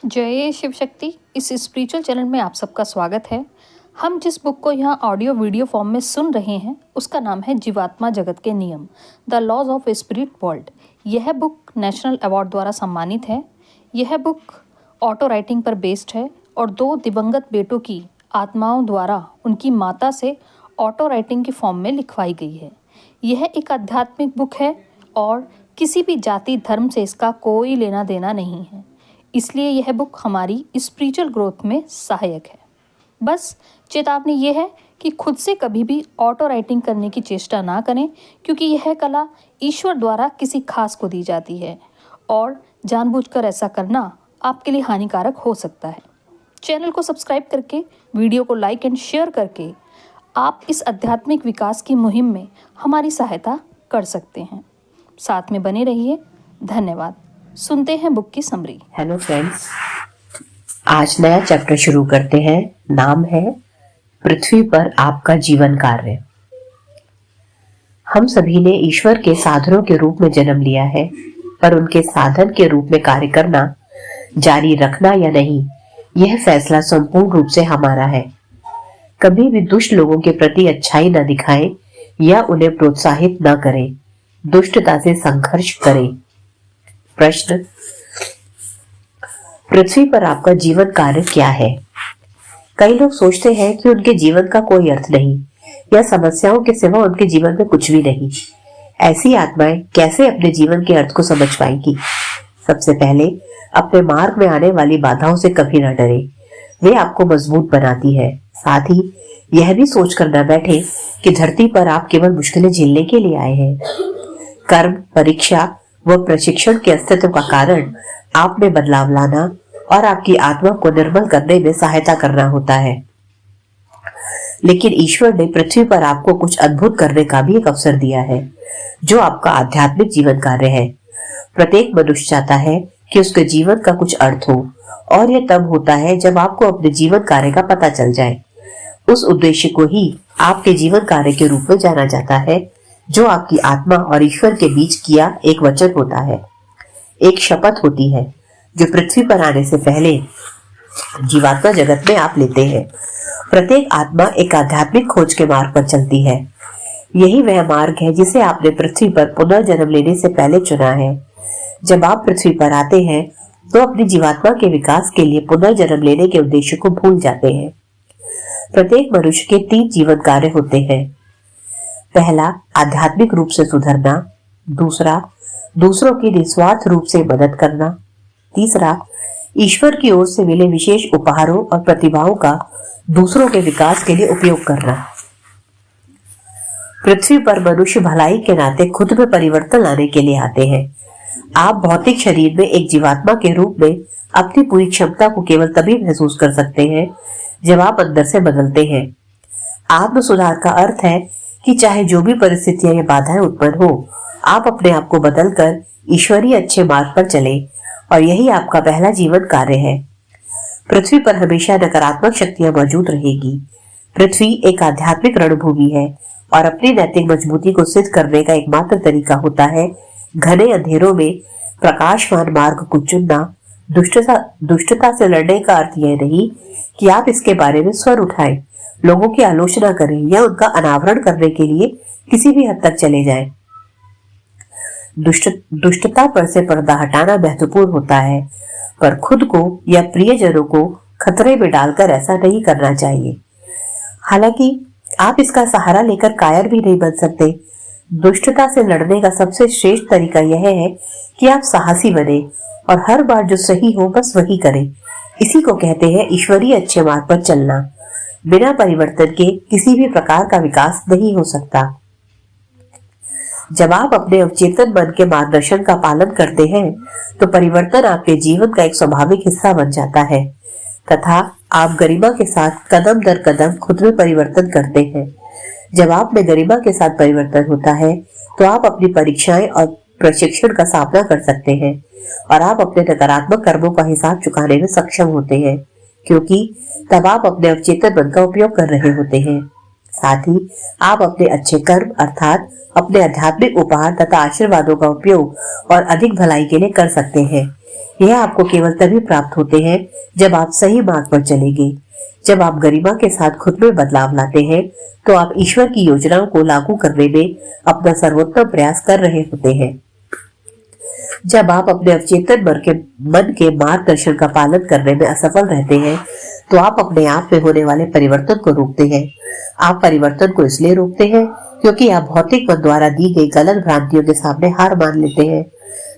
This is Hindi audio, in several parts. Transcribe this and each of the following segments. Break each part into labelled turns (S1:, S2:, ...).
S1: जय शिव शक्ति। इस स्पिरिचुअल चैनल में आप सबका स्वागत है। हम जिस बुक को यहाँ ऑडियो वीडियो फॉर्म में सुन रहे हैं उसका नाम है जीवात्मा जगत के नियम, the laws of spirit world. यह बुक नेशनल अवार्ड द्वारा सम्मानित है। यह बुक ऑटो राइटिंग पर बेस्ड है और 2 दिवंगत बेटों की आत्माओं द्वारा उनकी माता से ऑटो राइटिंग की फॉर्म में लिखवाई गई है। यह एक आध्यात्मिक बुक है और किसी भी जाति धर्म से इसका कोई लेना देना नहीं है, इसलिए यह बुक हमारी स्पिरिचुअल ग्रोथ में सहायक है। बस चेतावनी ये है कि खुद से कभी भी ऑटो राइटिंग करने की चेष्टा ना करें, क्योंकि यह कला ईश्वर द्वारा किसी खास को दी जाती है और जानबूझकर ऐसा करना आपके लिए हानिकारक हो सकता है। चैनल को सब्सक्राइब करके, वीडियो को लाइक एंड शेयर करके आप इस आध्यात्मिक विकास की मुहिम में हमारी सहायता कर सकते हैं। साथ में बने रहिए। धन्यवाद। सुनते हैं बुक की समरी।
S2: हेलो फ्रेंड्स, आज नया चैप्टर शुरू करते हैं। नाम है पृथ्वी पर आपका जीवन कार्य। हम सभी ने ईश्वर के साधनों के रूप में जन्म लिया है, पर उनके साधन के रूप में कार्य करना जारी रखना या नहीं, यह फैसला संपूर्ण रूप से हमारा है। कभी भी दुष्ट लोगों के प्रति अच्छाई न दिखाएं या उन्हें प्रोत्साहित न करें, दुष्टता से संघर्ष करें। प्रश्न, पृथ्वी पर आपका जीवन कार्य क्या है? कई लोग सोचते हैं कि उनके जीवन का कोई अर्थ नहीं या समस्याओं के सिवा उनके जीवन में कुछ भी नहीं। ऐसी आत्माएं कैसे अपने जीवन के अर्थ को समझ पाएंगी? सबसे पहले अपने मार्ग में आने वाली बाधाओं से कभी न डरे, वे आपको मजबूत बनाती है। साथ ही यह भी सोच कर न बैठे कि धरती पर आप केवल मुश्किलें झेलने के लिए आए हैं। कर्म, परीक्षा व प्रशिक्षण के अस्तित्व का कारण आप में बदलाव लाना और आपकी आत्मा को निर्मल करने में सहायता करना होता है। लेकिन ईश्वर ने पृथ्वी पर आपको कुछ अद्भुत करने का भी एक अवसर दिया है, जो आपका आध्यात्मिक जीवन कार्य है। प्रत्येक मनुष्य चाहता है कि उसके जीवन का कुछ अर्थ हो, और यह तब होता है जब आपको अपने जीवन कार्य का पता चल जाए। उस उद्देश्य को ही आपके जीवन कार्य के रूप में जाना जाता है, जो आपकी आत्मा और ईश्वर के बीच किया एक वचन होता है, एक शपथ होती है, जो पृथ्वी पर आने से पहले जीवात्मा जगत में आप लेते हैं। प्रत्येक आत्मा एक आध्यात्मिक खोज के मार्ग पर चलती है। यही वह मार्ग है जिसे आपने पृथ्वी पर पुनर्जन्म लेने से पहले चुना है। जब आप पृथ्वी पर आते हैं तो अपनी जीवात्मा के विकास के लिए पुनर्जन्म लेने के उद्देश्य को भूल जाते हैं। प्रत्येक मनुष्य के 3 जीवन कार्य होते हैं। पहला, आध्यात्मिक रूप से सुधरना। दूसरा, दूसरों की निस्वार्थ रूप से मदद करना। तीसरा, ईश्वर की ओर से मिले विशेष उपहारों और प्रतिभाओं का दूसरों के विकास के लिए उपयोग करना। पृथ्वी पर मनुष्य भलाई के नाते खुद में परिवर्तन लाने के लिए आते हैं। आप भौतिक शरीर में एक जीवात्मा के रूप में अपनी पूरी क्षमता को केवल तभी महसूस कर सकते हैं जब आप अंदर से बदलते हैं। आत्म सुधार का अर्थ है कि चाहे जो भी परिस्थितियां या बाधाएं उत्पन्न हो, आप अपने आप को बदलकर ईश्वरीय अच्छे मार्ग पर चले, और यही आपका पहला जीवन कार्य है। पृथ्वी पर हमेशा नकारात्मक शक्तियां मौजूद रहेगी। पृथ्वी एक आध्यात्मिक रणभूमि है और अपनी नैतिक मजबूती को सिद्ध करने का एकमात्र तरीका होता है घने अंधेरों में प्रकाशमान मार्ग को चुनना। दुष्टता से लड़ने का अर्थ यह नहीं कि आप इसके बारे में स्वर उठाएं, लोगों की आलोचना करें या उनका अनावरण करने के लिए किसी भी हद तक चले जाएं। दुष्टता पर से पर्दा हटाना महत्वपूर्ण होता है, पर खुद को या प्रियजनों को खतरे में डालकर ऐसा नहीं करना चाहिए। हालांकि आप इसका सहारा लेकर कायर भी नहीं बन सकते। दुष्टता से लड़ने का सबसे श्रेष्ठ तरीका यह है कि आप साहसी बने और हर बार जो सही हो बस वही करें। इसी को कहते हैं ईश्वरीय अच्छे मार्ग पर चलना। बिना परिवर्तन के किसी भी प्रकार का विकास नहीं हो सकता। जब आप अपने अवचेतन मन के मार्गदर्शन का पालन करते हैं तो परिवर्तन आपके जीवन का एक स्वाभाविक हिस्सा बन जाता है, तथा आप गरिमा के साथ कदम दर कदम खुद में परिवर्तन करते हैं। जब आप में गरिमा के साथ परिवर्तन होता है तो आप अपनी परीक्षाएं और प्रशिक्षण का सामना कर सकते हैं, और आप अपने नकारात्मक कर्मों का हिसाब चुकाने में सक्षम होते हैं, क्योंकि तब आप अपने अवचेतन मन का उपयोग कर रहे होते हैं। साथ ही आप अपने अच्छे कर्म अर्थात अपने आध्यात्मिक उपहार तथा आशीर्वादों का उपयोग और अधिक भलाई के लिए कर सकते हैं। यह आपको केवल तभी प्राप्त होते हैं जब आप सही मार्ग पर चलेंगे। जब आप गरिमा के साथ खुद में बदलाव लाते हैं तो आप ईश्वर की योजनाओं को लागू करने में अपना सर्वोत्तम प्रयास कर रहे होते हैं। जब आप अपने अवचेतन मन के मार्गदर्शन का पालन करने में असफल रहते हैं तो आप अपने आप में होने वाले परिवर्तन को रोकते हैं। आप परिवर्तन को इसलिए रोकते हैं क्योंकि आप भौतिक मन द्वारा दी गई गलत भ्रांतियों के सामने हार मान लेते हैं,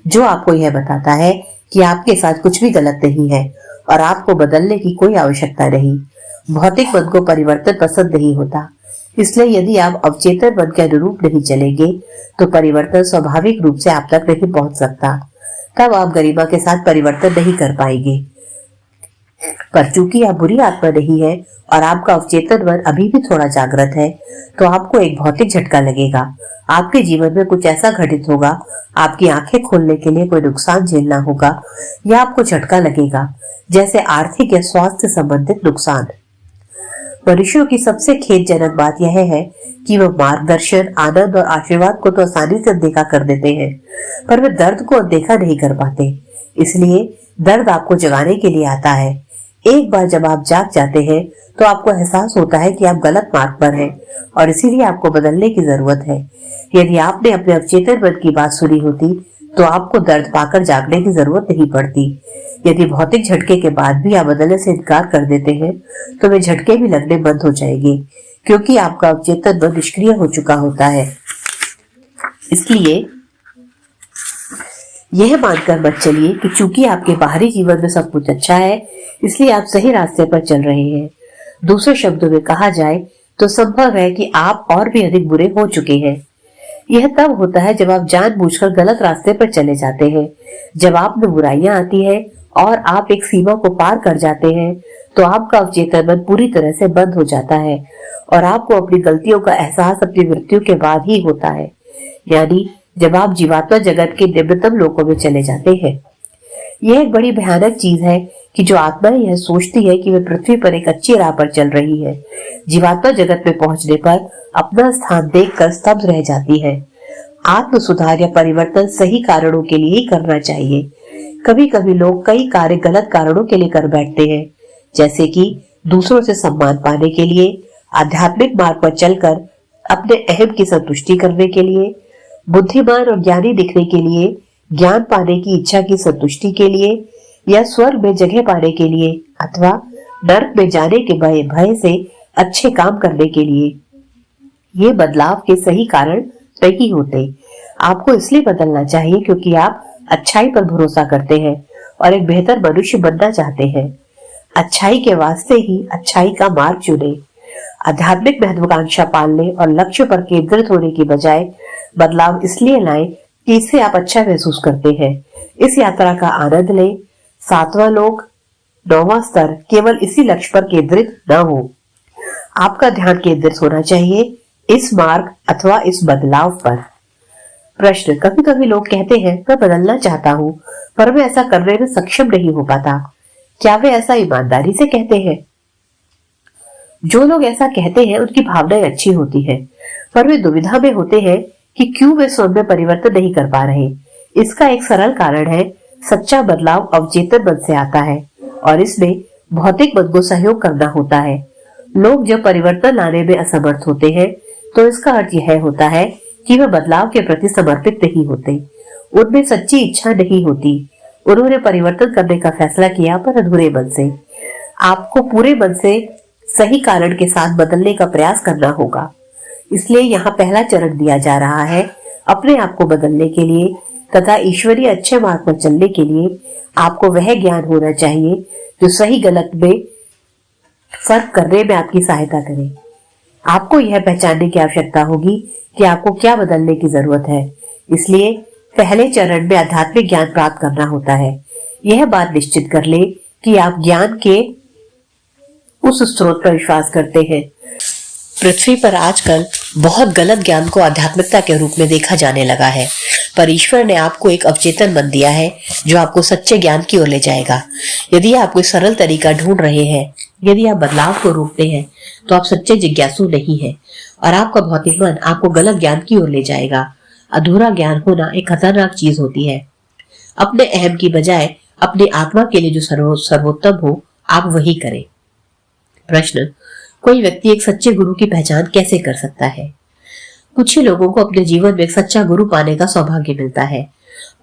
S2: जो आपको यह बताता है कि आपके साथ कुछ भी गलत नहीं है और आपको बदलने की कोई आवश्यकता नहीं। भौतिक मन को परिवर्तन पसंद नहीं होता, इसलिए यदि आप अवचेतन मन के अनुरूप नहीं चलेंगे तो परिवर्तन स्वाभाविक रूप से आप तक नहीं पहुंच सकता। तब आप गरिमा के साथ परिवर्तन नहीं कर पाएंगे। पर चूंकि आप बुरी आत्मा नहीं है और आपका अवचेतन मन अभी भी थोड़ा जागृत है, तो आपको एक भौतिक झटका लगेगा। आपके जीवन में कुछ ऐसा घटित होगा, आपकी आंखें खोलने के लिए कोई नुकसान झेलना होगा या आपको झटका लगेगा, जैसे आर्थिक या स्वास्थ्य संबंधित नुकसान। मनुष्यों की सबसे खेदजनक बात यह है कि वह मार्गदर्शन, आनंद और आशीर्वाद को तो आसानी से अनदेखा कर देते हैं, पर वे दर्द को अनदेखा नहीं कर पाते। इसलिए दर्द आपको जगाने के लिए आता है। एक बार जब आप जाग जाते हैं तो आपको एहसास होता है कि आप गलत मार्ग पर हैं और इसीलिए आपको बदलने की जरूरत है। यदि आपने अपने अवचेतन मन की बात सुनी होती तो आपको दर्द पाकर जागने की जरूरत नहीं पड़ती। यदि भौतिक झटके के बाद भी आप बदलने से इनकार कर देते हैं तो वे झटके भी लगने बंद हो जाएंगे, क्योंकि आपका अवचेतन मन निष्क्रिय हो चुका होता है। इसलिए यह मानकर मत चलिए कि चूंकि आपके बाहरी जीवन में सब कुछ अच्छा है इसलिए आप सही रास्ते पर चल रहे हैं। दूसरे शब्दों में कहा जाए तो संभव है कि आप और भी अधिक बुरे हो चुके हैं। यह तब होता है जब आप जानबूझकर गलत रास्ते पर चले जाते हैं। जब आप में बुराइयां आती हैं और आप एक सीमा को पार कर जाते हैं तो आपका अवचेतन मन पूरी तरह से बंद हो जाता है और आपको अपनी गलतियों का एहसास अपनी मृत्यु के बाद ही होता है, यानी जब आप जीवात्मा जगत के निम्नतम लोकों में चले जाते हैं। यह एक बड़ी भयानक चीज है कि जो आत्माएं यह सोचती है कि वे पृथ्वी पर एक अच्छी राह पर चल रही है, जीवात्मा जगत में पहुंचने पर अपना स्थान देखकर स्तब्ध रह जाती है। आत्म सुधार या परिवर्तन सही कारणों के लिए ही करना चाहिए। कभी कभी लोग कई कार्य गलत कारणों के लिए कर बैठते हैं, जैसे कि दूसरों से सम्मान पाने के लिए, आध्यात्मिक मार्ग पर चलकर अपने अहम की संतुष्टि करने के लिए, बुद्धिमान और ज्ञानी दिखने के लिए, ज्ञान पाने की इच्छा की संतुष्टि के लिए या स्वर्ग में जगह पाने के लिए अथवा नरक में जाने के भय से अच्छे काम करने के लिए। ये बदलाव के सही कारण नहीं होते। आपको इसलिए बदलना चाहिए क्योंकि आप अच्छाई पर भरोसा करते हैं और एक बेहतर मनुष्य बनना चाहते हैं। अच्छाई के वास्ते ही अच्छाई का मार्ग चुने। आध्यात्मिक महत्वाकांक्षा पालने और लक्ष्य पर केंद्रित होने की बजाय बदलाव इसलिए लाएं कि इससे आप अच्छा महसूस करते हैं। इस यात्रा का आनंद लें। 7वां लोक, 9वां स्तर केवल इसी लक्ष्य पर केंद्रित न हो। आपका ध्यान केंद्रित होना चाहिए इस मार्ग अथवा इस बदलाव पर। प्रश्न: कभी कभी लोग कहते हैं मैं बदलना चाहता हूँ पर मैं ऐसा करने में सक्षम नहीं हो पाता। क्या वे ऐसा ईमानदारी से कहते हैं? जो लोग ऐसा कहते हैं उनकी भावनाएं अच्छी होती है, पर वे दुविधा में होते हैं कि क्यों वे स्वयं में परिवर्तन नहीं कर पा रहे। इसका एक सरल कारण है, सच्चा बदलाव अवचेतन मन से आता है और इसमें भौतिक मन को सहयोग करना होता है। लोग जब परिवर्तन लाने में असमर्थ होते हैं तो इसका अर्थ यह होता है कि वे बदलाव के प्रति समर्पित नहीं होते, उनमें सच्ची इच्छा नहीं होती। उन्होंने परिवर्तन करने का फैसला किया पर अधूरे मन से। आपको पूरे मन से सही कारण के साथ बदलने का प्रयास करना होगा। इसलिए यहाँ पहला चरण दिया जा रहा है। अपने आप को बदलने के लिए तथा ईश्वरीय अच्छे मार्ग पर चलने के लिए आपको वह ज्ञान होना चाहिए जो सही गलत में फर्क करने में आपकी सहायता करे। आपको यह पहचानने की आवश्यकता होगी कि आपको क्या बदलने की जरूरत है। इसलिए पहले चरण में आध्यात्मिक ज्ञान प्राप्त करना होता है। यह बात निश्चित कर ले कि आप ज्ञान के उस स्रोत पर विश्वास करते हैं। पृथ्वी पर आजकल बहुत गलत ज्ञान को आध्यात्मिकता के रूप में देखा जाने लगा है, पर ईश्वर ने आपको एक अवचेतन मन दिया है जो आपको सच्चे ज्ञान की ओर ले जाएगा। यदि आप कोई सरल तरीका ढूंढ रहे हैं, यदि आप बदलाव को रोकते हैं, तो आप सच्चे जिज्ञासु नहीं हैं और आपका भौतिक मन आपको गलत ज्ञान की ओर ले जाएगा। अधूरा ज्ञान होना एक खतरनाक चीज होती है। अपने अहम की बजाय अपनी आत्मा के लिए जो सर्वोत्तम हो आप वही करें। प्रश्न, कोई व्यक्ति एक सच्चे गुरु की पहचान कैसे कर सकता है? कुछ ही लोगों को अपने जीवन में एक सच्चा गुरु पाने का सौभाग्य मिलता है,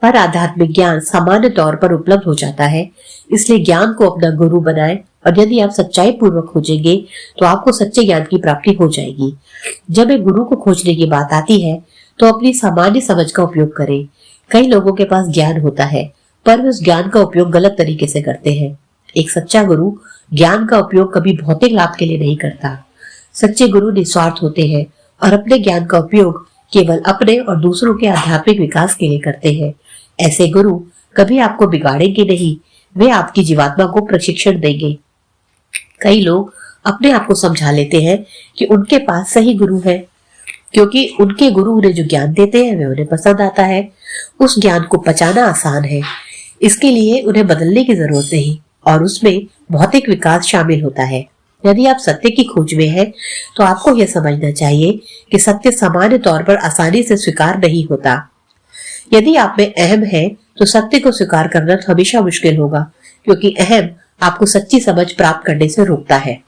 S2: पर आध्यात्मिक ज्ञान सामान्य तौर पर उपलब्ध हो जाता है। इसलिए ज्ञान को अपना गुरु बनाएं और यदि आप सच्चाई पूर्वक खोजेंगे तो आपको सच्चे ज्ञान की प्राप्ति हो जाएगी। जब एक गुरु को खोजने की बात आती है तो अपनी सामान्य समझ का उपयोग करें। कई लोगों के पास ज्ञान होता है पर वे उस ज्ञान का उपयोग गलत तरीके से करते हैं। एक सच्चा गुरु ज्ञान का उपयोग कभी भौतिक लाभ के लिए नहीं करता। सच्चे गुरु निस्वार्थ होते हैं और अपने ज्ञान का उपयोग केवल अपने और दूसरों के आध्यात्मिक विकास के लिए करते हैं। ऐसे गुरु कभी आपको बिगाड़ेंगे नहीं, वे आपकी जीवात्मा को प्रशिक्षण देंगे। कई लोग अपने आप को समझा लेते हैं कि उनके पास सही गुरु है, क्योंकि उनके गुरु उन्हें जो ज्ञान देते हैं वे उन्हें पसंद आता है। उस ज्ञान को पचाना आसान है, इसके लिए उन्हें बदलने की जरूरत नहीं और उसमें भौतिक विकास शामिल होता है। यदि आप सत्य की खोज में हैं, तो आपको यह समझना चाहिए कि सत्य सामान्य तौर पर आसानी से स्वीकार नहीं होता। यदि आप में अहम है तो सत्य को स्वीकार करना हमेशा मुश्किल होगा, क्योंकि अहम आपको सच्ची समझ प्राप्त करने से रोकता है।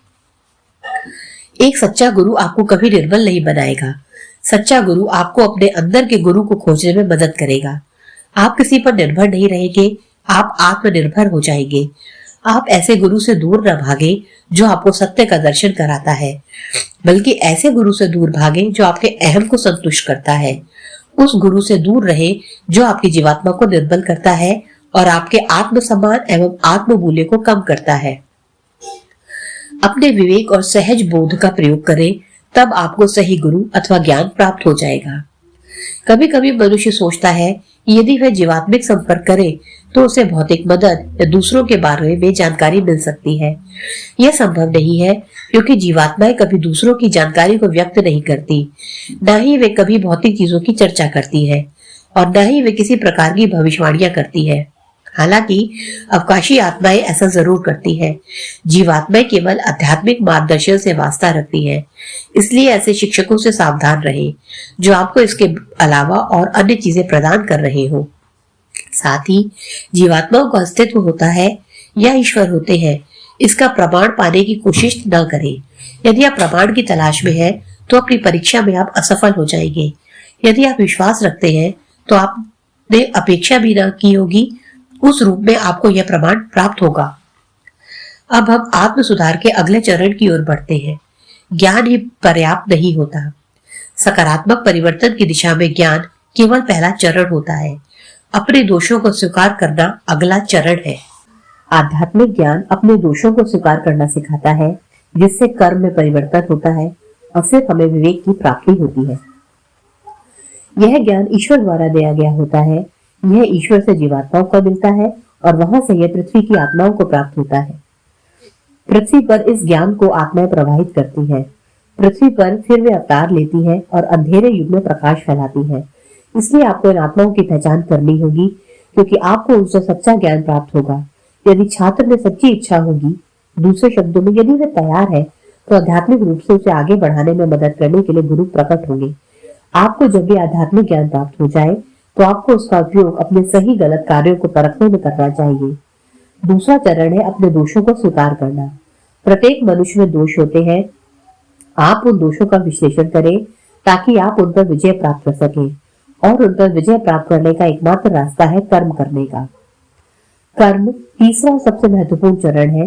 S2: एक सच्चा गुरु आपको कभी निर्बल नहीं बनाएगा। सच्चा गुरु आपको अपने अंदर के गुरु को खोजने में मदद करेगा। आप किसी पर निर्भर नहीं रहेंगे, आप आत्मनिर्भर हो जाएंगे। आप ऐसे गुरु से दूर न भागे जो आपको सत्य का दर्शन कराता है, बल्कि ऐसे गुरु से दूर भागे जो आपके अहम को संतुष्ट करता है। उस गुरु से दूर रहे जो आपकी जीवात्मा को निर्बल करता है और आपके आत्मसम्मान एवं आत्ममूल्य को कम करता है। अपने विवेक और सहज बोध का प्रयोग करें, तब आपको सही गुरु अथवा ज्ञान प्राप्त हो जाएगा। कभी कभी मनुष्य सोचता है कि यदि वह जीवात्मिक संपर्क करे तो उसे भौतिक मदद या दूसरों के बारे में जानकारी मिल सकती है। यह संभव नहीं है, क्योंकि जीवात्माएं कभी दूसरों की जानकारी को व्यक्त नहीं करती, न ही वे कभी भौतिक चीजों की चर्चा करती है और न ही वे किसी प्रकार की भविष्यवाणियां करती है। हालांकि अवकाशी आत्माएं ऐसा जरूर करती है। जीवात्माएं केवल आध्यात्मिक मार्गदर्शन से वास्ता रखती है, इसलिए ऐसे शिक्षकों से सावधान रहें जो आपको इसके अलावा और अन्य चीजें प्रदान कर रहे हो। साथ ही जीवात्माओं का अस्तित्व होता है या ईश्वर होते हैं, इसका प्रमाण पाने की कोशिश न करें। यदि आप प्रमाण की तलाश में हैं, तो अपनी परीक्षा में आप असफल हो जाएंगे। यदि आप विश्वास रखते हैं तो आपने अपेक्षा भी न की होगी, उस रूप में आपको यह प्रमाण प्राप्त होगा। अब हम आत्म सुधार के अगले चरण की ओर बढ़ते हैं। ज्ञान ही पर्याप्त नहीं होता। सकारात्मक परिवर्तन की दिशा में ज्ञान केवल पहला चरण होता है। अपने दोषों को स्वीकार करना अगला चरण है। आध्यात्मिक ज्ञान अपने दोषों को स्वीकार करना सिखाता है, जिससे कर्म में परिवर्तन होता है और फिर हमें विवेक की प्राप्ति होती है। यह ज्ञान ईश्वर द्वारा दिया गया होता है। यह ईश्वर से जीवात्माओं को मिलता है और वहां से यह पृथ्वी की आत्माओं को प्राप्त होता है। पृथ्वी पर इस ज्ञान को आत्माएं प्रवाहित करती है। पृथ्वी पर फिर वे अवतार लेती है और अंधेरे युग में प्रकाश फैलाती है। इसलिए आपको इन आत्माओं की पहचान करनी होगी, क्योंकि आपको उनसे सच्चा ज्ञान प्राप्त होगा। यदि छात्र में सच्ची इच्छा होगी, दूसरे शब्दों में यदि वह तैयार है, तो आध्यात्मिक रूप से उसे आगे बढ़ाने में मदद करने के लिए गुरु प्रकट होंगे। आपको जब भी आध्यात्मिक ज्ञान प्राप्त हो जाए, तो आपको उसका उपयोग अपने सही गलत कार्यों को परखने में करना चाहिए। दूसरा चरण है अपने दोषों को स्वीकार करना। प्रत्येक मनुष्य में दोष होते हैं। आप उन दोषों का विश्लेषण करें ताकि आप उन पर विजय प्राप्त कर सकें, और उन पर विजय प्राप्त करने का एकमात्र रास्ता है कर्म करने का। कर्म तीसरा और सबसे महत्वपूर्ण चरण है।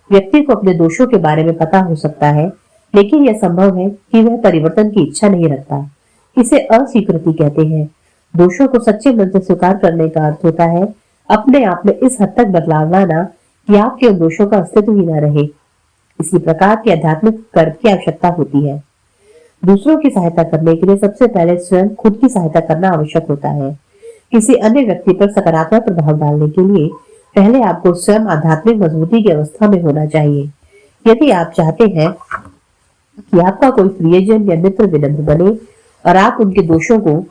S2: व्यक्ति को अपने दोषों के बारे में पता हो सकता है, लेकिन यह संभव है कि वह परिवर्तन की इच्छा नहीं रखता। इसे अस्वीकृति कहते हैं। दोषों को सच्चे मन से स्वीकार करने का अर्थ होता है अपने आप में इस हद तक बदलाव लाना कि आपके उन दोषों का अस्तित्व ही न रहे। इसी प्रकार के आध्यात्मिक कर्म की आवश्यकता होती है। दूसरों की सहायता करने के लिए सबसे पहले स्वयं खुद की सहायता करना आवश्यक होता है। किसी अन्य व्यक्ति पर सकारात्मक प्रभाव डालने के लिए पहले आपको स्वयं आध्यात्मिक मजबूती की अवस्था में होना चाहिए। यदि आप चाहते हैं कि आपका कोई प्रियजन या मित्र विनम्र बने और आप उनके दोषों को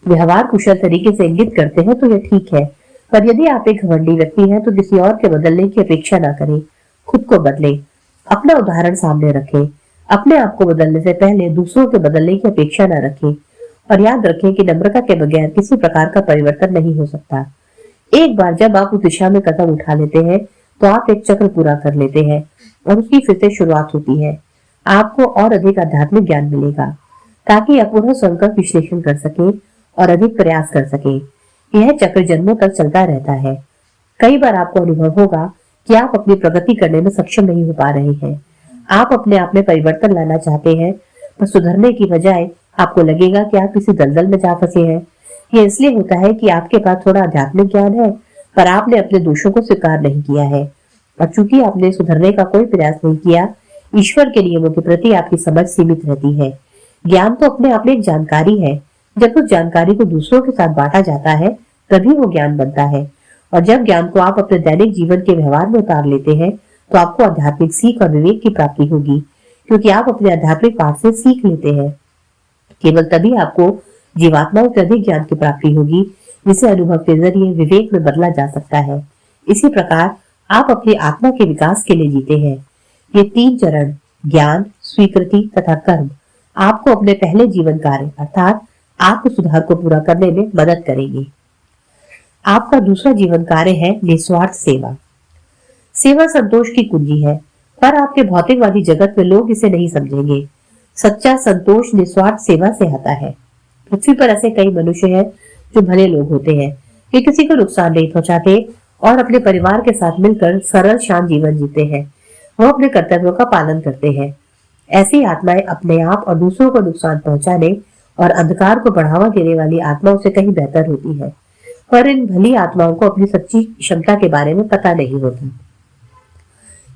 S2: व्यवहार कुशल तरीके से इंगित करते हैं, तो यह ठीक है। पर यदि आप एक घमंडी व्यक्ति हैं, तो किसी और के बदलने की अपेक्षा न करें, खुद को बदलें। अपना उदाहरण सामने रखें। अपने आप को बदलने से पहले दूसरों के बदलने की अपेक्षा न रखें, और याद रखें कि नम्रता के बगैर किसी प्रकार का परिवर्तन नहीं हो सकता। एक बार जब आप उस दिशा में कदम उठा लेते हैं तो आप एक चक्र पूरा कर लेते हैं और उसकी फिर से शुरुआत होती है। आपको और अधिक आध्यात्मिक ज्ञान मिलेगा ताकि आप पुनः स्वयं का विश्लेषण कर सके और अधिक प्रयास कर सके। यह चक्र जन्मों तक चलता रहता है। कई बार आपको अनुभव होगा कि आप अपनी प्रगति करने में सक्षम नहीं हो पा रहे हैं। आप अपने आप में परिवर्तन लाना चाहते हैं, पर सुधरने की बजाय आपको लगेगा कि आप किसी दलदल में जा फंसे हैं। यह इसलिए होता है कि आपके पास थोड़ा आध्यात्मिक ज्ञान है, पर आपने अपने दोषों को स्वीकार नहीं किया है। और चूंकि आपने सुधरने का कोई प्रयास नहीं किया, ईश्वर के नियमों के प्रति आपकी समझ सीमित रहती है। ज्ञान तो अपने आप में एक जानकारी है। जब उस जानकारी को दूसरों के साथ बांटा जाता है तभी वो ज्ञान बनता है। और जब ज्ञान को आप अपने दैनिक जीवन के व्यवहार में उतार लेते हैं तो आपको आध्यात्मिक सीख और विवेक की प्राप्ति होगी, क्योंकि आप अपने आध्यात्मिक पाठ से सीख लेते हैं। केवल तभी आपको जीवात्माओं से अधिक ज्ञान की प्राप्ति होगी, जिसे अनुभव के जरिए विवेक में बदला जा सकता है। इसी प्रकार आप अपनी आत्मा के विकास के लिए जीते हैं। ये 3 चरण ज्ञान, स्वीकृति तथा कर्म आपको अपने पहले जीवन कार्य अर्थात आत्म सुधार को पूरा करने में मदद करेंगे। आपका दूसरा जीवन कार्य है निस्वार्थ सेवा। सेवा संतोष की कुंजी है, पर आपके भौतिकवादी जगत में लोग इसे नहीं समझेंगे। सच्चा संतोष निस्वार्थ सेवा से आता है। पृथ्वी पर ऐसे कई मनुष्य हैं जो भले लोग होते हैं। वे किसी को नुकसान नहीं पहुंचाते और अपने परिवार के साथ मिलकर सरल शांत जीवन जीते हैं। वो अपने कर्तव्यों का पालन करते हैं। ऐसी आत्माएं अपने आप और दूसरों को नुकसान पहुंचाने और अंधकार को बढ़ावा देने वाली आत्माओं से कहीं बेहतर होती है। पर इन भली आत्माओं को अपनी सच्ची क्षमता के बारे में पता नहीं होता।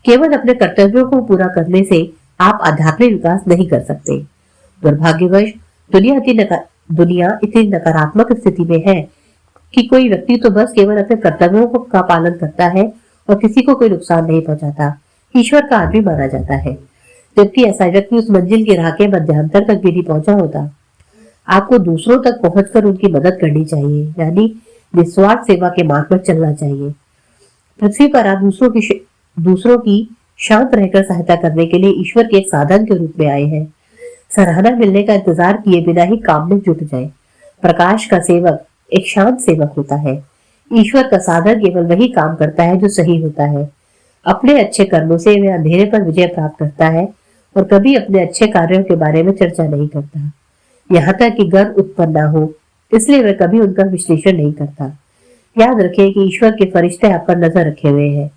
S2: केवल अपने कर्तव्यों को पूरा करने से आप आध्यात्मिक विकास नहीं कर सकते। दुर्भाग्यवश दुनिया इतनी नकारात्मक स्थिति में है कि कोई व्यक्ति तो बस केवल अपने कर्तव्यों का पालन करता है और किसी को कोई नुकसान नहीं पहुंचाता, ईश्वर का आदमी माना जाता है। जबकि ऐसा व्यक्ति उस मंजिल की राह के मध्यांतर तक भी नहीं पहुंचा होता। आपको दूसरों तक पहुंचकर उनकी मदद करनी चाहिए, यानी निस्वार्थ सेवा के मार्ग पर चलना चाहिए। पृथ्वी पर आप दूसरों की शांत रहकर सहायता करने के लिए ईश्वर के एक साधन के रूप में आए हैं। सराहना मिलने का इंतजार किए बिना ही काम में जुट जाए। प्रकाश का सेवक एक शांत सेवक होता है। ईश्वर का साधन केवल वही काम करता है जो सही होता है। अपने अच्छे कर्मों से वह अंधेरे पर विजय प्राप्त करता है और कभी अपने अच्छे कार्यों के बारे में चर्चा नहीं करता, यहाँ तक कि गर्व उत्पन्न न हो, इसलिए वह कभी उनका विश्लेषण नहीं करता। याद रखें कि ईश्वर के फरिश्ते आप पर नजर रखे हुए हैं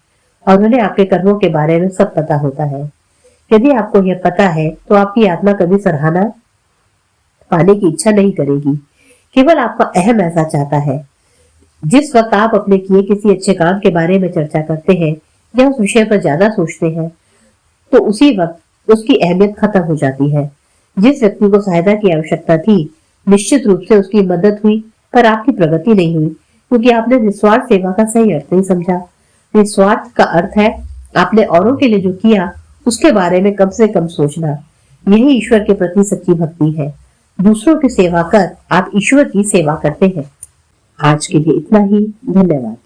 S2: और उन्हें आपके कर्मों के बारे में सब पता होता है। यदि आपको यह पता है तो आपकी आत्मा कभी सराहना पाने की इच्छा नहीं करेगी, केवल आपका अहम ऐसा चाहता है। जिस वक्त आप अपने किए किसी अच्छे काम के बारे में चर्चा करते हैं या उस विषय पर ज्यादा सोचते हैं, तो उसी वक्त उसकी अहमियत खत्म हो जाती है। जिस व्यक्ति को सहायता की आवश्यकता थी, निश्चित रूप से उसकी मदद हुई, पर आपकी प्रगति नहीं हुई, क्योंकि आपने निस्वार्थ सेवा का सही अर्थ नहीं समझा। निस्वार्थ का अर्थ है आपने औरों के लिए जो किया उसके बारे में कम से कम सोचना। यही ईश्वर के प्रति सच्ची भक्ति है। दूसरों की सेवा कर आप ईश्वर की सेवा करते हैं। आज के लिए इतना ही। धन्यवाद।